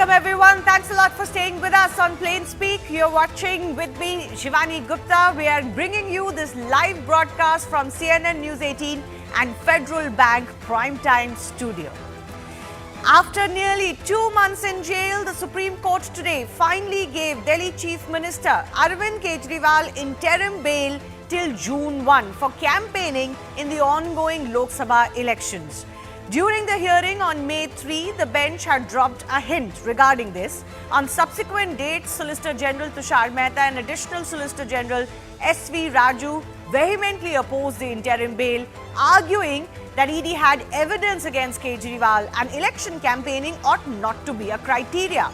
Welcome everyone. Thanks a lot for staying with us on Plain Speak. You're watching with me, Shivani Gupta. We are bringing you this live broadcast from CNN News 18 and Federal Bank Primetime Studio. After nearly 2 months in jail, the Supreme Court today finally gave Delhi Chief Minister Arvind Kejriwal interim bail till June 1 for campaigning in the ongoing Lok Sabha elections. During the hearing on May 3, the bench had dropped a hint regarding this. On subsequent dates, Solicitor General Tushar Mehta and Additional Solicitor General S.V. Raju vehemently opposed the interim bail, arguing that ED had evidence against Kejriwal and election campaigning ought not to be a criteria.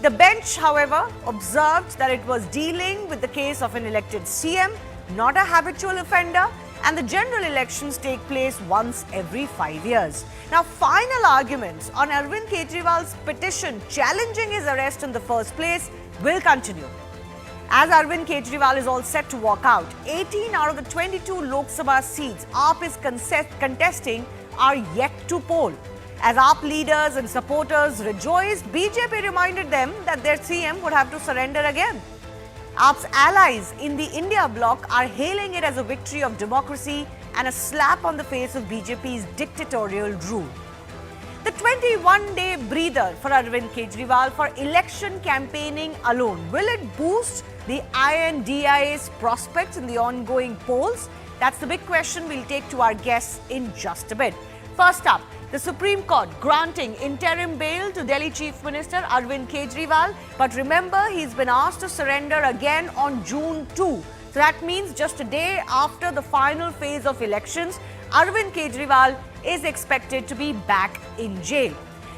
The bench, however, observed that it was dealing with the case of an elected CM, not a habitual offender, and the general elections take place once every 5 years. Now, final arguments on Arvind Kejriwal's petition challenging his arrest in the first place will continue. As Arvind Kejriwal is all set to walk out, 18 out of the 22 Lok Sabha seats AAP is contesting are yet to poll. As AAP leaders and supporters rejoiced, BJP reminded them that their CM would have to surrender again. AAP's allies in the India bloc are hailing it as a victory of democracy and a slap on the face of BJP's dictatorial rule. The 21-day breather for Arvind Kejriwal for election campaigning alone, will it boost the INDIA's prospects in the ongoing polls? That's the big question we'll take to our guests in just a bit. First up, the Supreme Court granting interim bail to Delhi Chief Minister Arvind Kejriwal. But remember, he's been asked to surrender again on June 2. So that means just a day after the final phase of elections, Arvind Kejriwal is expected to be back in jail.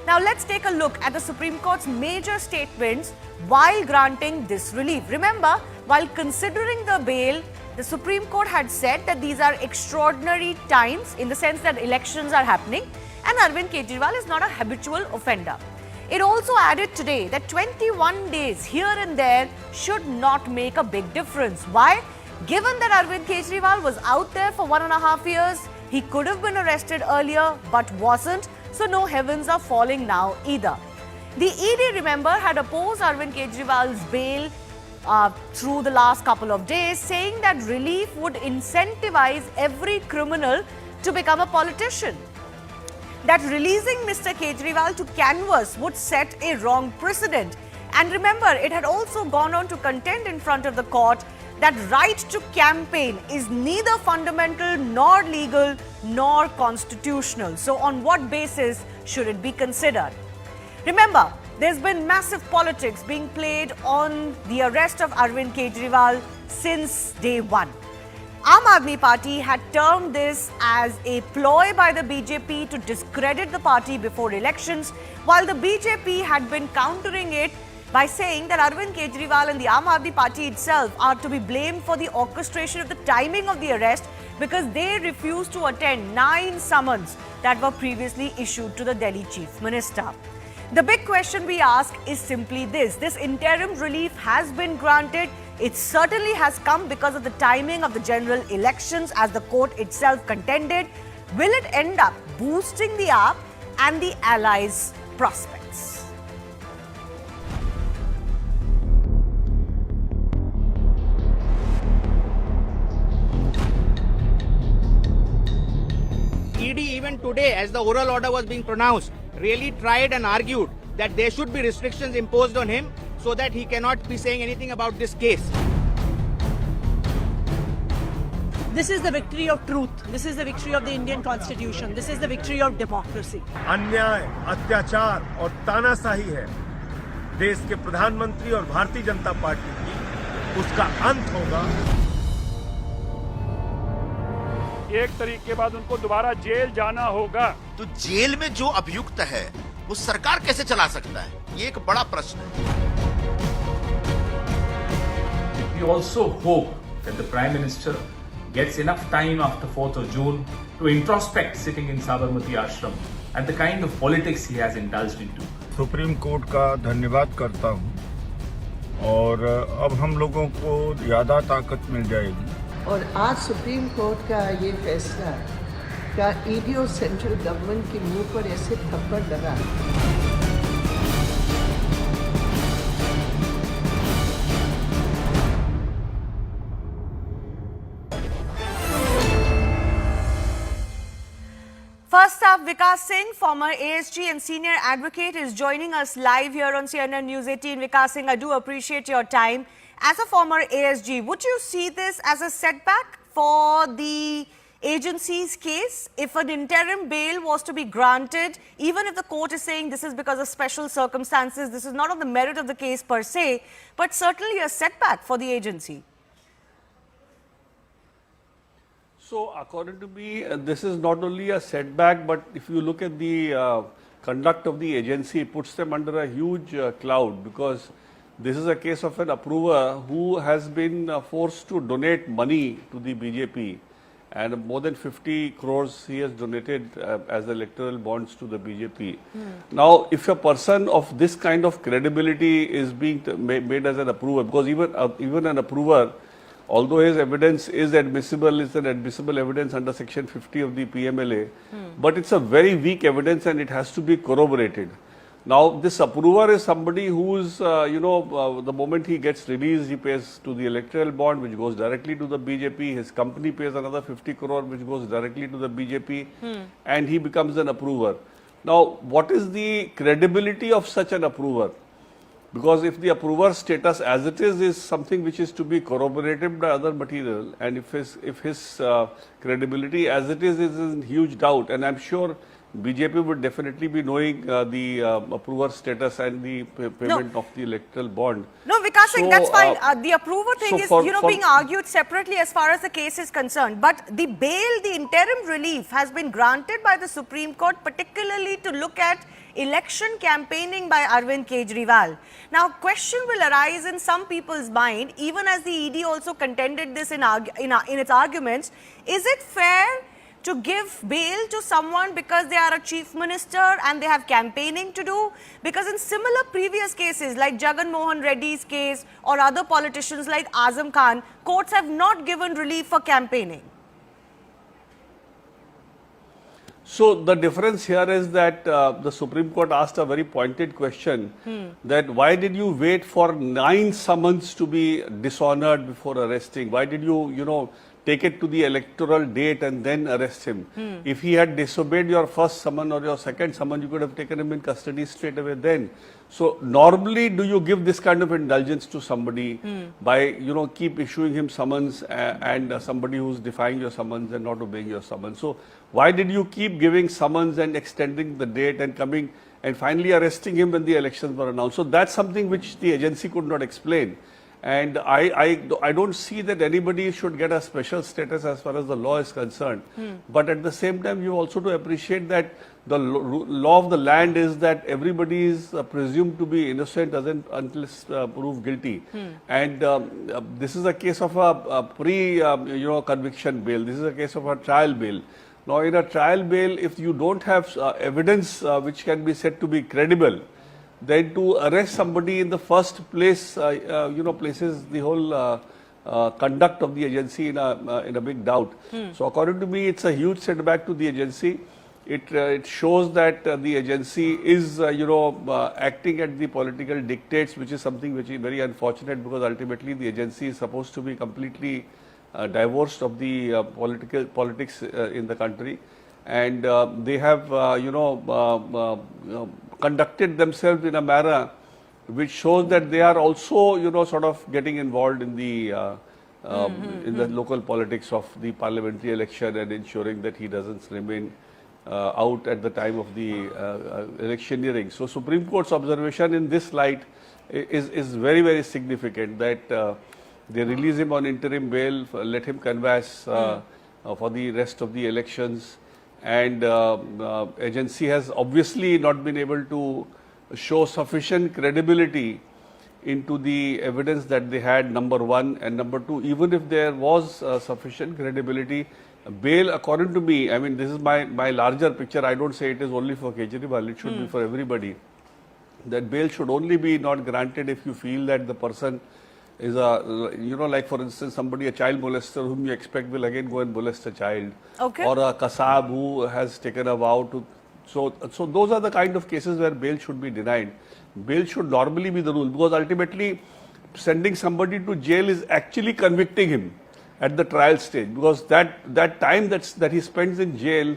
Now let's take a look at the Supreme Court's major statements while granting this relief. Remember, while considering the bail, the Supreme Court had said that these are extraordinary times in the sense that elections are happening and Arvind Kejriwal is not a habitual offender. It also added today that 21 days here and there should not make a big difference. Why? Given that Arvind Kejriwal was out there for 1.5 years, he could have been arrested earlier but wasn't, so no heavens are falling now either. The ED, remember, had opposed Arvind Kejriwal's bail through the last couple of days, saying that relief would incentivize every criminal to become a politician. That releasing Mr. Kejriwal to canvass would set a wrong precedent. And remember, it had also gone on to contend in front of the court that right to campaign is neither fundamental nor legal nor constitutional. So on what basis should it be considered? Remember, there's been massive politics being played on the arrest of Arvind Kejriwal since day one. Aam Aadmi Party had termed this as a ploy by the BJP to discredit the party before elections, while the BJP had been countering it by saying that Arvind Kejriwal and the Aam Aadmi Party itself are to be blamed for the orchestration of the timing of the arrest because they refused to attend 9 summons that were previously issued to the Delhi Chief Minister. The big question we ask is simply this. This interim relief has been granted. It certainly has come because of the timing of the general elections as the court itself contended. Will it end up boosting the AAP and the allies' prospects? ED even today, as the oral order was being pronounced, really tried and argued that there should be restrictions imposed on him so that he cannot be saying anything about this case. This is the victory of truth. This is the victory of the Indian Constitution. This is the victory of democracy. अन्याय, अत्याचार और तानाशाही है देश के प्रधानमंत्री और Bharatiya Janata party की, उसका अंत होगा। एक तारीख के बाद उनको दोबारा जेल जाना होगा। तो जेल में जो अभियुक्त है वो सरकार कैसे चला सकता है, ये एक बड़ा प्रश्न है। We also hope that the Prime Minister gets enough time after 4th of June to introspect sitting in Sabarmati Ashram and the kind of politics he has indulged into. Supreme court का धन्यवाद करता हूं और अब हम लोगों को ज्यादा ताकत मिल जाएगी। और आज सुप्रीम कोर्ट का ये फैसला का ईडी और सेंट्रल गवर्नमेंट के मुंह पर ऐसे थप्पड़ लगा up, Vikas Singh, former ASG and senior advocate, is joining us live here on CNN News 18. Vikas Singh, I do appreciate your time. As a former ASG, would you see this as a setback for the agency's case if an interim bail was to be granted, even if the court is saying this is because of special circumstances, this is not on the merit of the case per se, but certainly a setback for the agency? So, according to me, this is not only a setback, but if you look at the conduct of the agency, it puts them under a huge cloud, because this is a case of an approver who has been forced to donate money to the BJP, and more than 50 crores he has donated as electoral bonds to the BJP. Now, if a person of this kind of credibility is being made as an approver, because even an approver, although his evidence is admissible, it's an admissible evidence under section 50 of the PMLA, but it's a very weak evidence and it has to be corroborated. Now, this approver is somebody who's, the moment he gets released, he pays to the electoral bond, which goes directly to the BJP. His company pays another 50 crore, which goes directly to the BJP, and he becomes an approver. Now, what is the credibility of such an approver? Because if the approver status as it is something which is to be corroborated by other material, and if his credibility as it is in huge doubt, and I'm sure BJP would definitely be knowing the approver status and the payment of the electoral bond. No, Vikas Singh, that's fine. The approval thing is, being argued separately as far as the case is concerned. But the bail, the interim relief has been granted by the Supreme Court, particularly to look at election campaigning by Arvind Kejriwal. Now, question will arise in some people's mind, even as the ED also contended this in its arguments. Is it fair to give bail to someone because they are a chief minister and they have campaigning to do? Because in similar previous cases like Jagan Mohan Reddy's case or other politicians like Azam Khan, courts have not given relief for campaigning. So the difference here is that the Supreme Court asked a very pointed question, that why did you wait for 9 summons to be dishonored before arresting? Why did you, take it to the electoral date and then arrest him? If he had disobeyed your first summon or your second summon, you could have taken him in custody straight away then. So normally, do you give this kind of indulgence to somebody by, keep issuing him summons and somebody who's defying your summons and not obeying your summons? So why did you keep giving summons and extending the date and coming and finally arresting him when the elections were announced? So that's something which the agency could not explain. And I don't see that anybody should get a special status as far as the law is concerned. But at the same time, you also to appreciate that the law of the land is that everybody is presumed to be innocent unless proved guilty. And this is a case of a conviction bail. This is a case of a trial bail. Now, in a trial bail, if you don't have evidence which can be said to be credible, then to arrest somebody in the first place, places the whole conduct of the agency in a big doubt. So according to me, it's a huge setback to the agency. It shows that the agency is, acting at the political dictates, which is something which is very unfortunate, because ultimately the agency is supposed to be completely divorced of the politics in the country. And they have, conducted themselves in a manner which shows that they are also, sort of getting involved in the local politics of the parliamentary election and ensuring that he doesn't remain out at the time of the electioneering. So Supreme Court's observation in this light is very, very significant, that they release him on interim bail, let him canvass for the rest of the elections. And agency has obviously not been able to show sufficient credibility into the evidence that they had, number one, and number two, even if there was sufficient credibility, bail, according to me, I mean, this is my larger picture, I don't say it is only for Kejriwal, it should be for everybody, that bail should only be not granted if you feel that the person is like for instance, somebody, a child molester whom you expect will again go and molest a child. Okay. Or a kasab who has taken a vow to. So those are the kind of cases where bail should be denied. Bail should normally be the rule, because ultimately sending somebody to jail is actually convicting him at the trial stage, because that time that he spends in jail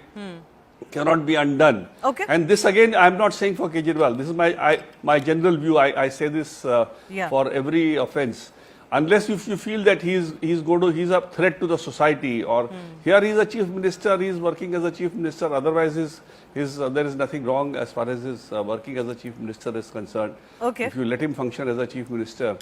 cannot be undone. Okay. And this again, I'm not saying for Kejriwal. This is my general view. I say this for every offence. Unless if you feel that he's a threat to the society, or here he's a chief minister, he's working as a chief minister. Otherwise, there is nothing wrong as far as his working as a chief minister is concerned. Okay. If you let him function as a chief minister,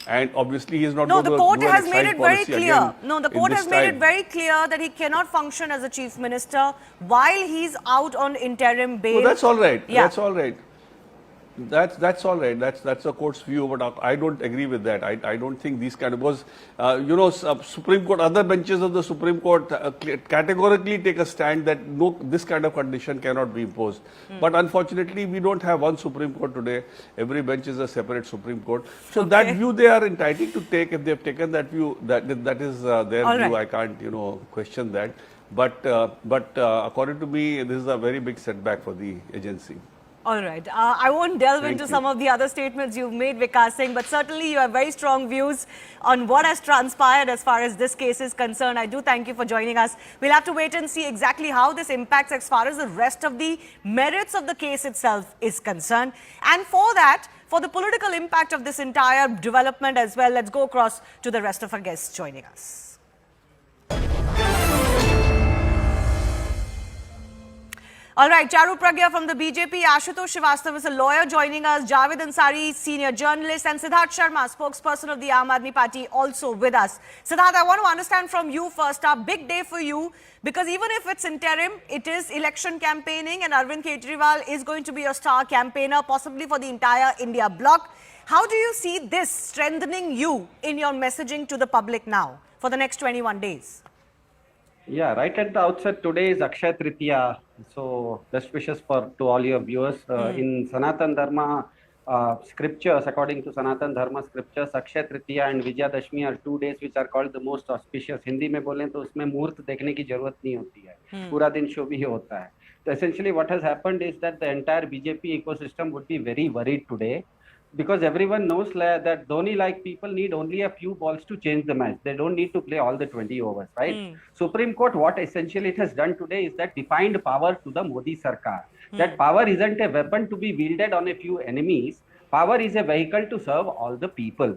and obviously he is not No, going the to court do an has made excise it very policy clear. again No, the in court this has made it time. very clear that he cannot function as a chief minister while he's out on interim bail. So that's all right. Yeah. That's all right. That's all right. That's the court's view, but I don't agree with that. I don't think these kind of, because Supreme Court, other benches of the Supreme Court categorically take a stand that no, this kind of condition cannot be imposed. But unfortunately, we don't have one Supreme Court today. Every bench is a separate Supreme Court. So that view they are entitled to take. If they have taken that view, that is their All view. right. I can't question that. But according to me, this is a very big setback for the agency. All right. I won't delve Thank into you. some of the other statements you've made, Vikas Singh, but certainly you have very strong views on what has transpired as far as this case is concerned. I do thank you for joining us. We'll have to wait and see exactly how this impacts as far as the rest of the merits of the case itself is concerned. And for that, for the political impact of this entire development as well, let's go across to the rest of our guests joining us. All right, Charu Pragya from the BJP, Ashutosh Srivastava is a lawyer joining us, Javed Ansari, senior journalist, and Siddharth Sharma, spokesperson of the Aam Aadmi Party, also with us. Siddharth, I want to understand from you first, a big day for you, because even if it's interim, it is election campaigning, and Arvind Kejriwal is going to be a star campaigner, possibly for the entire India bloc. How do you see this strengthening you in your messaging to the public now for the next 21 days? Yeah, right at the outset, today is Akshaya Tritiya. So, best wishes to all your viewers. In Sanatan Dharma scriptures, according to Sanatan Dharma scriptures, Akshaya Tritiya and Vijayadashmi are 2 days which are called the most auspicious. Hindi में बोलें तो उसमें मुहूर्त देखने की जरूरत नहीं होती है, पूरा दिन शुभ ही होता है. So essentially what has happened is that the entire BJP ecosystem would be very worried today, because everyone knows that Dhoni-like people need only a few balls to change the match. They don't need to play all the 20 overs, right? Supreme Court, what essentially it has done today is that defined power to the Modi Sarkar. That power isn't a weapon to be wielded on a few enemies. Power is a vehicle to serve all the people.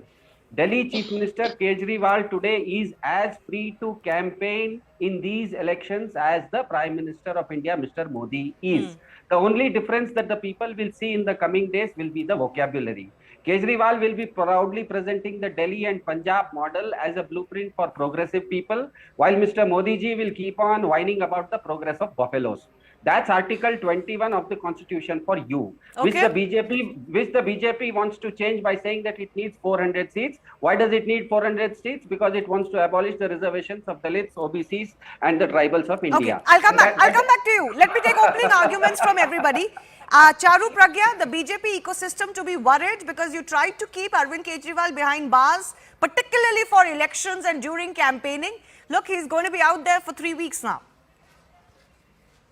Delhi Chief Minister Kejriwal today is as free to campaign in these elections as the Prime Minister of India, Mr. Modi, is. The only difference that the people will see in the coming days will be the vocabulary. Kejriwal will be proudly presenting the Delhi and Punjab model as a blueprint for progressive people, while Mr. Modi ji will keep on whining about the progress of buffaloes. That's Article 21 of the Constitution for you, which the BJP wants to change by saying that it needs 400 seats. Why does it need 400 seats? Because it wants to abolish the reservations of Dalits, OBCs, and the tribals of India. Okay, I'll come back to you. Let me take opening arguments from everybody. Charu Pragya, the BJP ecosystem to be worried because you tried to keep Arvind Kejriwal behind bars, particularly for elections and during campaigning. Look, he's going to be out there for 3 weeks now.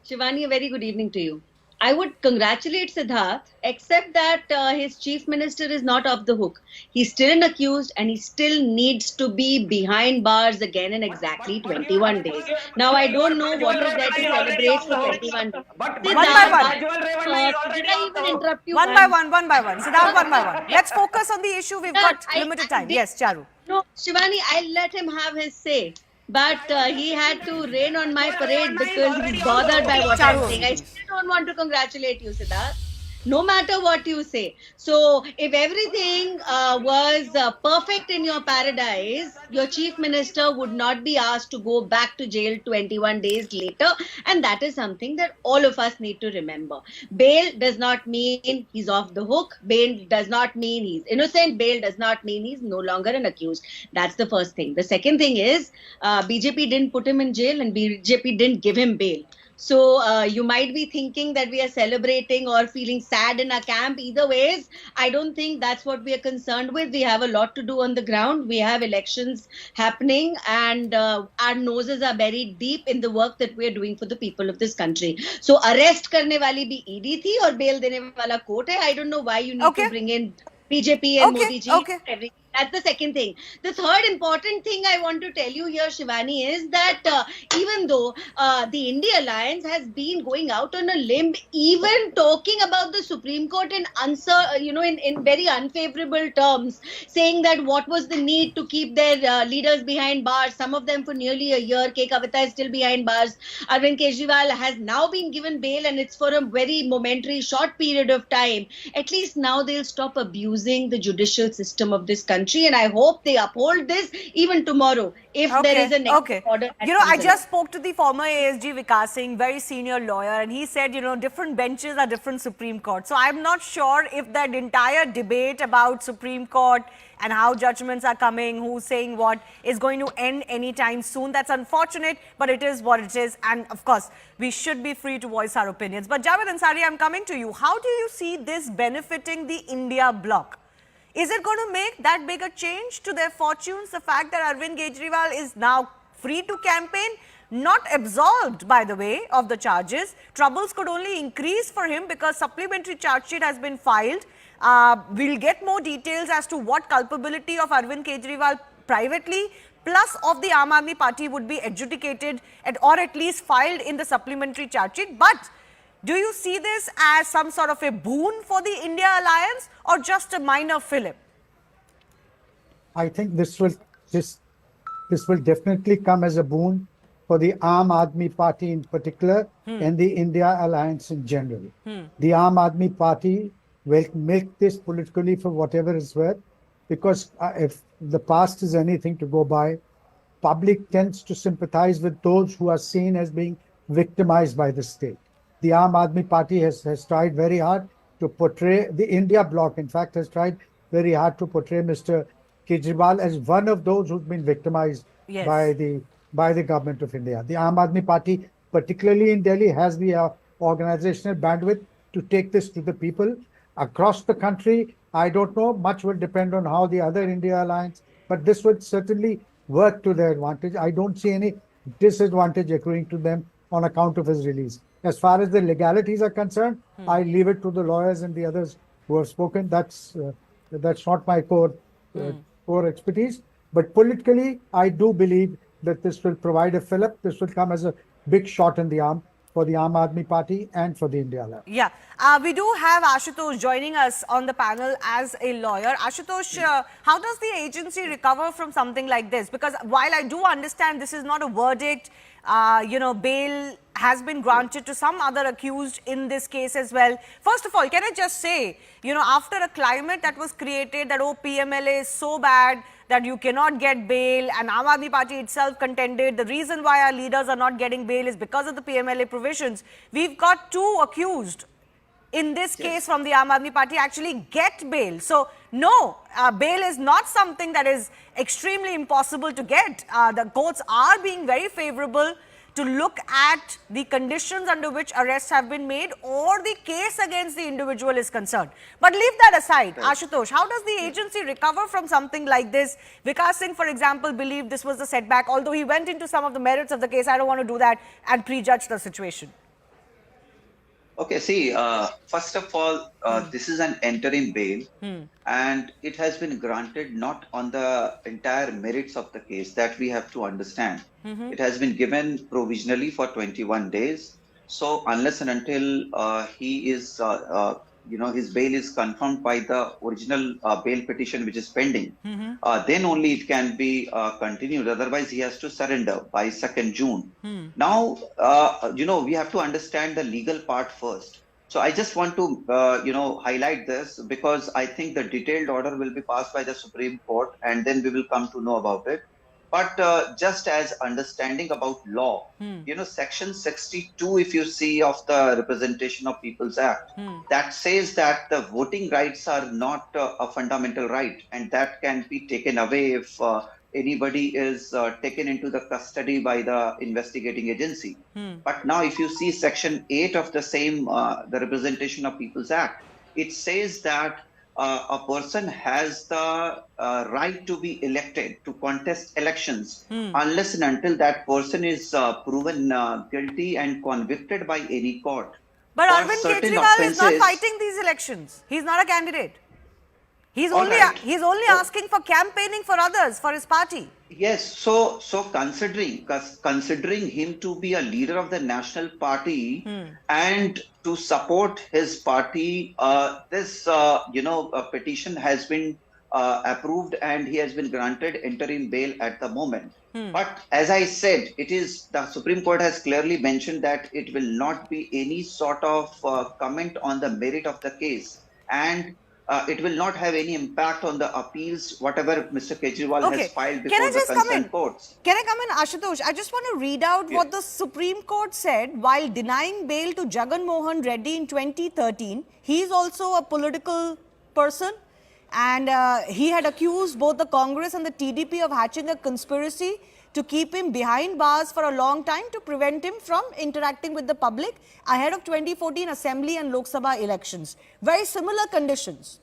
Shivani, a very good evening to you. I would congratulate Siddharth, except that his chief minister is not off the hook. He's still an accused and he still needs to be behind bars again in exactly 21 days. Now, I don't know what is there to celebrate for 21 days. One by one. Did I even interrupt you? One by one. Siddharth, one by one. Let's focus on the issue. We've got limited time. Yes, Charu. No, Shivani, I'll let him have his say. But he had to rain on my parade because he's bothered by what I'm saying. I still don't want to congratulate you, Siddharth, no matter what you say. So, if everything was perfect in your paradise, your chief minister would not be asked to go back to jail 21 days later. And that is something that all of us need to remember. Bail does not mean he's off the hook. Bail does not mean he's innocent. Bail does not mean he's no longer an accused. That's the first thing. The second thing is BJP didn't put him in jail and BJP didn't give him bail. So you might be thinking that we are celebrating or feeling sad in our camp. Either ways, I don't think that's what we are concerned with. We have a lot to do on the ground. We have elections happening and our noses are buried deep in the work that we are doing for the people of this country. So arrest karne wali bhi ED thi aur bail dene wala court hai. I don't know why you need to bring in BJP and Modi ji. That's the second thing. The third important thing I want to tell you here, Shivani, is that even though the India Alliance has been going out on a limb, even talking about the Supreme Court in in very unfavorable terms, saying that what was the need to keep their leaders behind bars, some of them for nearly a year. K. Kavita is still behind bars. Arvind Kejriwal has now been given bail, and it's for a very momentary short period of time. At least now they'll stop abusing the judicial system of this country. And I hope they uphold this even tomorrow if there is a negative order. I just spoke to the former ASG Vikas Singh, very senior lawyer, and he said, different benches are different Supreme Court. So I'm not sure if that entire debate about Supreme Court and how judgments are coming, who's saying what, is going to end anytime soon. That's unfortunate, but it is what it is. And of course, we should be free to voice our opinions. But Javed Ansari, I'm coming to you. How do you see this benefiting the India bloc? Is it going to make that big a change to their fortunes? The fact that Arvind Kejriwal is now free to campaign, not absolved, by the way, of the charges. Troubles could only increase for him because supplementary charge sheet has been filed. We'll get more details as to what culpability of Arvind Kejriwal privately plus of the Aam Aadmi Party would be adjudicated or at least filed in the supplementary charge sheet. But do you see this as some sort of a boon for the India Alliance or just a minor fillip? I think this will definitely come as a boon for the Aam Aadmi Party in particular and the India Alliance in general. The Aam Aadmi Party will make this politically for whatever it's worth, because if the past is anything to go by, public tends to sympathize with those who are seen as being victimized by the state. The Aam Aadmi Party has tried very hard to portray, the India bloc in fact has tried very hard to portray Mr. Kejriwal as one of those who's been victimized by the government of India. The Aam Aadmi Party, particularly in Delhi, has the organizational bandwidth to take this to the people. Across the country, I don't know, much will depend on how the other India Alliance, but this would certainly work to their advantage. I don't see any disadvantage accruing to them on account of his release. As far as the legalities are concerned, I leave it to the lawyers and the others who have spoken. That's not my core expertise. But politically, I do believe that this will provide a fillip. This will come as a big shot in the arm for the Aam Aadmi Party and for the India Alliance. Yeah, we do have Ashutosh joining us on the panel as a lawyer. Ashutosh, how does the agency recover from something like this? Because while I do understand this is not a verdict, bail has been granted to some other accused in this case as well. First of all, can I just say, after a climate that was created that, PMLA is so bad that you cannot get bail, and Aam Aadmi Party itself contended the reason why our leaders are not getting bail is because of the PMLA provisions. We've got two accused in this case from the Aam Aadmi Party actually get bail. So no, bail is not something that is extremely impossible to get. The courts are being very favorable to look at the conditions under which arrests have been made or the case against the individual is concerned. But leave that aside, Ashutosh, how does the agency recover from something like this? Vikas Singh, for example, believed this was a setback, although he went into some of the merits of the case. I don't want to do that and prejudge the situation. Okay, see, first of all, this is an interim bail and it has been granted not on the entire merits of the case, that we have to understand. It has been given provisionally for 21 days. So unless and until he is, his bail is confirmed by the original bail petition which is pending, then only it can be continued. Otherwise, he has to surrender by 2nd June. Now, we have to understand the legal part first. So I just want to, highlight this because I think the detailed order will be passed by the Supreme Court and then we will come to know about it. But just as understanding about law, Section 62, if you see, of the Representation of People's Act, that says that the voting rights are not a fundamental right and that can be taken away if anybody is taken into the custody by the investigating agency. But now if you see Section 8 of the same, the Representation of People's Act, it says that a person has the right to be elected, to contest elections, unless and until that person is proven guilty and convicted by any court. But Arvind Kejriwal is not fighting these elections. He's not a candidate. He's All only right. he's only asking for campaigning for others, for his party. Yes, so considering him to be a leader of the national party and to support his party, this petition has been approved and he has been granted interim bail at the moment. But as I said, it is the Supreme Court has clearly mentioned that it will not be any sort of comment on the merit of the case, and it will not have any impact on the appeals, whatever Mr. Kejriwal has filed before the concerned courts. Can I come in, Ashutosh? I just want to read out what the Supreme Court said while denying bail to Jagan Mohan Reddy in 2013. He is also a political person, and he had accused both the Congress and the TDP of hatching a conspiracy to keep him behind bars for a long time to prevent him from interacting with the public ahead of 2014 Assembly and Lok Sabha elections. Very similar conditions.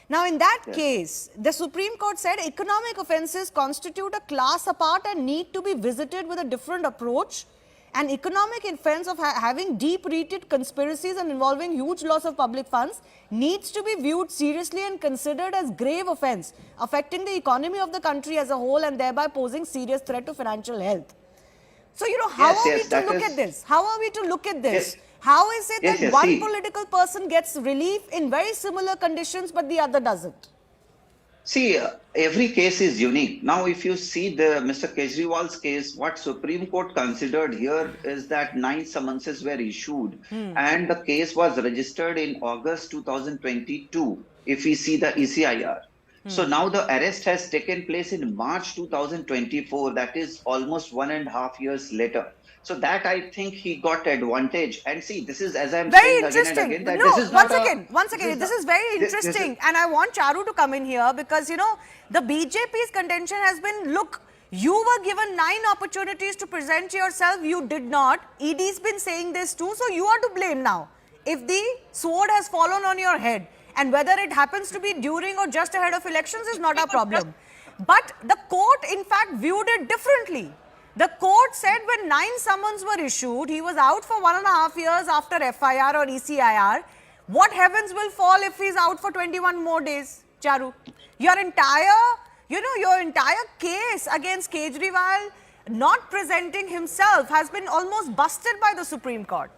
Now, in that case, the Supreme Court said economic offences constitute a class apart and need to be visited with a different approach. An economic offence of having deep-rooted conspiracies and involving huge loss of public funds needs to be viewed seriously and considered as grave offence, affecting the economy of the country as a whole and thereby posing serious threat to financial health. So, how are we to look at this? How are we to look at this? How is it that one political person gets relief in very similar conditions but the other doesn't? See, every case is unique. Now, if you see the Mr. Kejriwal's case, what Supreme Court considered here is that 9 summonses were issued and the case was registered in August 2022, if we see the ECIR. So now the arrest has taken place in March 2024, that is almost 1.5 years later. So that I think he got advantage. And see, this is, as I'm very saying interesting. again and again, that No, this is not once again, this is very interesting. And I want Charu to come in here because, the BJP's contention has been, look, you were given 9 opportunities to present yourself. You did not. ED's been saying this too. So you are to blame now. If the sword has fallen on your head, and whether it happens to be during or just ahead of elections is not our problem. But the court, in fact, viewed it differently. The court said when 9 summons were issued, he was out for 1.5 years after FIR or ECIR. What heavens will fall if he's out for 21 more days, Charu? Your entire case against Kejriwal not presenting himself has been almost busted by the Supreme Court.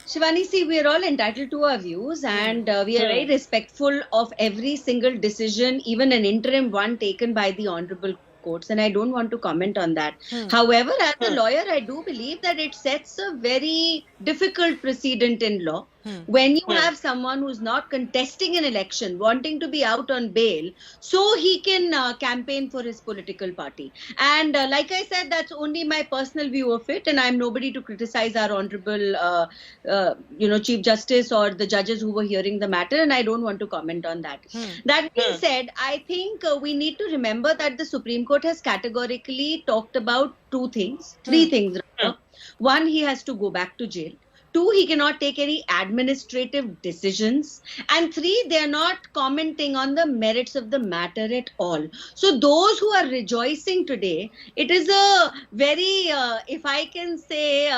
Shivani, see, we are all entitled to our views and we are very respectful of every single decision, even an interim one taken by the Honorable Courts, and I don't want to comment on that. However, as a lawyer, I do believe that it sets a very difficult precedent in law. When you have someone who's not contesting an election, wanting to be out on bail, so he can campaign for his political party. And like I said, that's only my personal view of it, and I'm nobody to criticize our Honorable, Chief Justice or the judges who were hearing the matter, and I don't want to comment on that. That being said, I think we need to remember that the Supreme Court has categorically talked about 3 things. One, he has to go back to jail. 2, he cannot take any administrative decisions. And 3, they are not commenting on the merits of the matter at all. So those who are rejoicing today, it is a very, if I can say,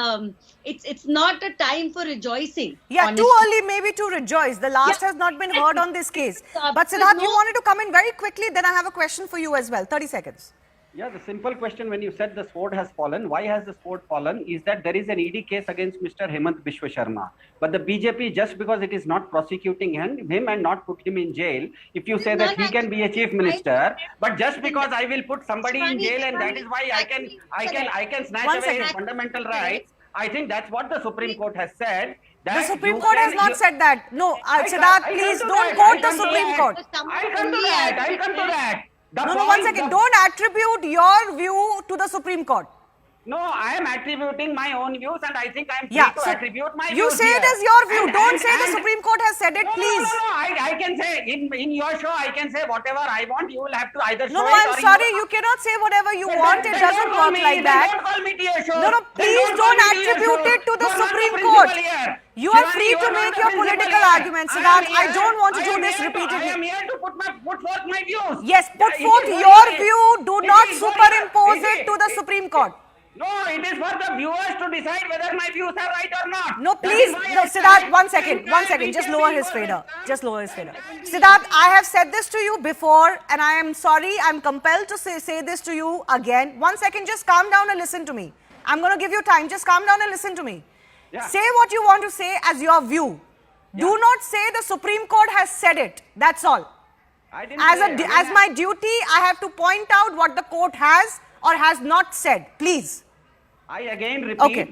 it's not a time for rejoicing. Yeah, honestly. too early maybe to rejoice. The last has not been heard on this case. But Siddharth, you wanted to come in very quickly. Then I have a question for you as well. 30 seconds. Yeah, the simple question when you said the sword has fallen, why has the sword fallen is that there is an ED case against Mr. Hemant Biswa Sharma. But the BJP, just because it is not prosecuting him and not put him in jail, if you say that he can be a chief minister, but just because I will put somebody in jail and that is why I can snatch away his fundamental rights, I think that's what the Supreme Court has said. The Supreme Court has not said that. No, Siddharth, please don't quote the Supreme Court. I'll come to that. No, 1 second. Don't attribute your view to the Supreme Court. No, I am attributing my own views and I think I am free to attribute my views. You say it as your view. Don't say the Supreme Court has said it, please. No, I can say, in your show, I can say whatever I want. You will have to either show No, it I'm sorry. You cannot say whatever you want. It doesn't work like that. Don't call me to your show. No, please don't attribute it to the Supreme Court. You are free to make your political arguments, Siddharth. I don't want to do this repeatedly. I am here to put forth my views. Yes, put forth your view. Do not superimpose it to the Supreme Court. No, it is for the viewers to decide whether my views are right or not. No, That please, is why no, I Siddharth, said one second. Just lower his fader. Just lower his fader. Siddharth, I have said this to you before, and I am sorry, I'm compelled to say this to you again. 1 second, just calm down and listen to me. I'm going to give you time. Just calm down and listen to me. Yeah. Say what you want to say as your view. Do not say the Supreme Court has said it. That's all. I didn't As, say, as my duty, I have to point out what the court has or has not said. Please. I again repeat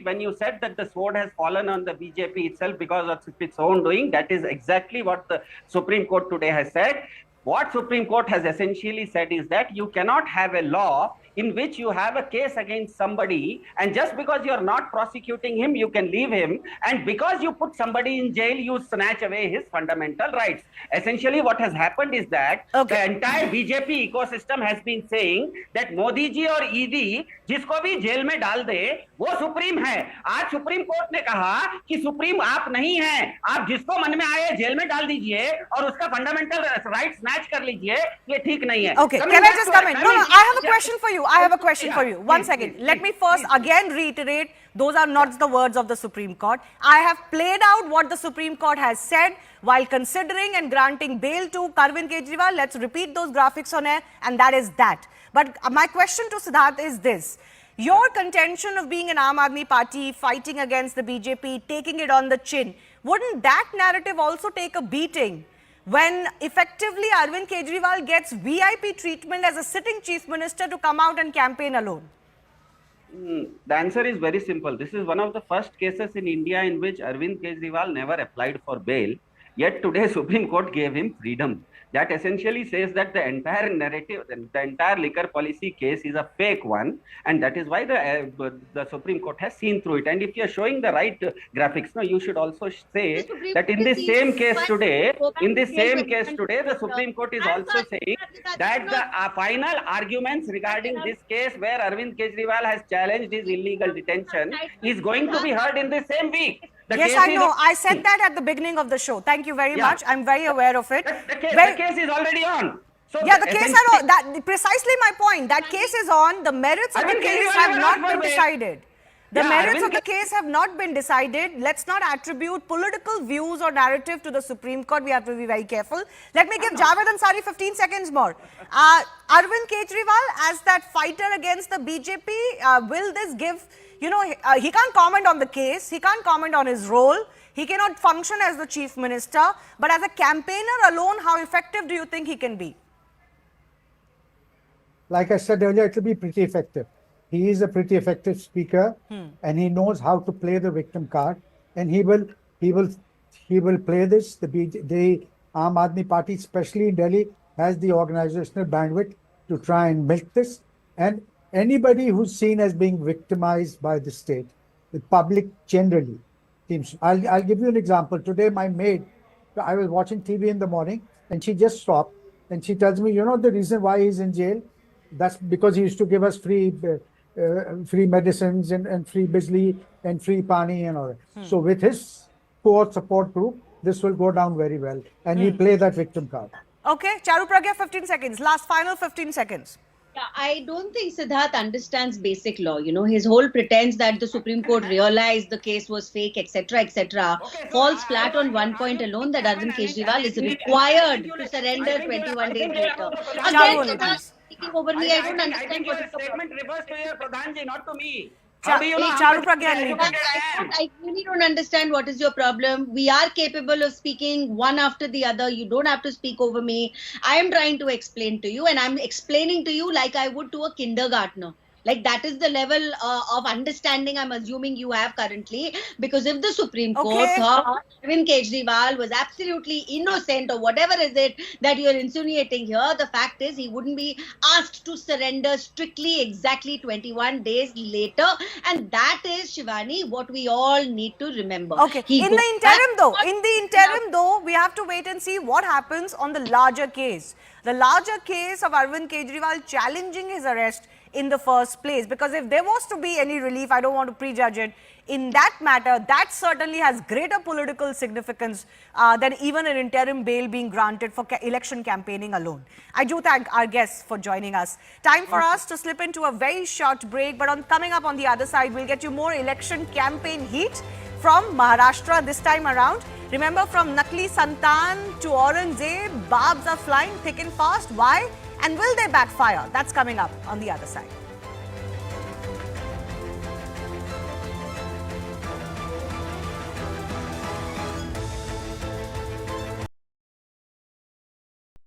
when you said that the sword has fallen on the BJP itself because of its own doing. That is exactly what the Supreme Court today has said. What Supreme Court has essentially said is that you cannot have a law in which you have a case against somebody, and just because you are not prosecuting him, you can leave him, and because you put somebody in jail, you snatch away his fundamental rights. Essentially, what has happened is that the entire BJP ecosystem has been saying that Modi ji और ED जिसको भी jail में डाल दे वो supreme है. आज supreme court ने कहा कि सुप्रीम आप नहीं हैं, आप जिसको मन में आए जेल में डाल दीजिए और उसका फंडामेंटल राइट स्नैच कर लीजिए. ये ठीक नहीं है. Okay, can I just come in? No, I have a question for you. I have a question for you. 1 second. Let me first again reiterate, those are not the words of the Supreme Court. I have played out what the Supreme Court has said while considering and granting bail to Arvind Kejriwal. Let's repeat those graphics on air, and that is that. But my question to Siddharth is this. Your contention of being an Aam Aadmi Party, fighting against the BJP, taking it on the chin, wouldn't that narrative also take a beating when effectively Arvind Kejriwal gets VIP treatment as a sitting chief minister to come out and campaign alone? The answer is very simple. This is one of the first cases in India in which Arvind Kejriwal never applied for bail, yet today Supreme Court gave him freedom. That essentially says that the entire narrative, the entire liquor policy case is a fake one, and that is why the Supreme Court has seen through it. And if you are showing the right graphics, no, you should also say that in this same case today, the Supreme Court is also saying that the final arguments regarding this case where Arvind Kejriwal has challenged his illegal detention is going to be heard in the same week. Yes, I know. I said that at the beginning of the show. Thank you very much. I'm very aware of it. The case is already on. So yeah, the case are on. That precisely my point. That case is on. The merits of the case have not been decided. The merits of the case have not been decided. Let's not attribute political views or narrative to the Supreme Court. We have to be very careful. Let me give Javed Ansari 15 seconds more. Arvind Kejriwal, as that fighter against the BJP, will this give... You know, he can't comment on the case. He can't comment on his role. He cannot function as the chief minister. But as a campaigner alone, how effective do you think he can be? Like I said earlier, it will be pretty effective. He is a pretty effective speaker, and he knows how to play the victim card. And he will play this. The Aam Aadmi Party, especially in Delhi, has the organizational bandwidth to try and milk this. And anybody who's seen as being victimized by the state, the public generally seems. I'll give you an example. Today, my maid, I was watching TV in the morning, and she just stopped, and she tells me, you know, the reason why he's in jail, that's because he used to give us free medicines and free bijli and free pani and all that. So with his core support group, this will go down very well, and he'll play that victim card. Okay, Charu Pragya, 15 seconds. Last final 15 seconds. Yeah, I don't think Siddharth understands basic law. You know, his whole pretense that the Supreme Court realized the case was fake, etc., falls flat on one point alone, that Arvind Kejriwal is required to surrender 21 days later. Again, Siddharth speaking over me, I don't understand what the statement refers to your Pradhanji, not to me. Charu Pragya, I really don't understand what is your problem. We are capable of speaking one after the other. You don't have to speak over me. I am trying to explain to you, and I'm explaining to you like I would to a kindergartner. Like, that is the level of understanding I'm assuming you have currently. Because if the Supreme Court thought Arvind Kejriwal was absolutely innocent or whatever is it that you're insinuating here, the fact is he wouldn't be asked to surrender strictly exactly 21 days later. And that is, Shivani, what we all need to remember. Okay. In the interim though, we have to wait and see what happens on the larger case. The larger case of Arvind Kejriwal challenging his arrest in the first place. Because if there was to be any relief, I don't want to prejudge it, in that matter, that certainly has greater political significance than even an interim bail being granted for election campaigning alone. I do thank our guests for joining us. Time for us to slip into a very short break, but coming up on the other side, we'll get you more election campaign heat from Maharashtra this time around. Remember, from Nakli Santan to Aurangzeb, barbs are flying thick and fast. Why? And will they backfire? That's coming up on the other side.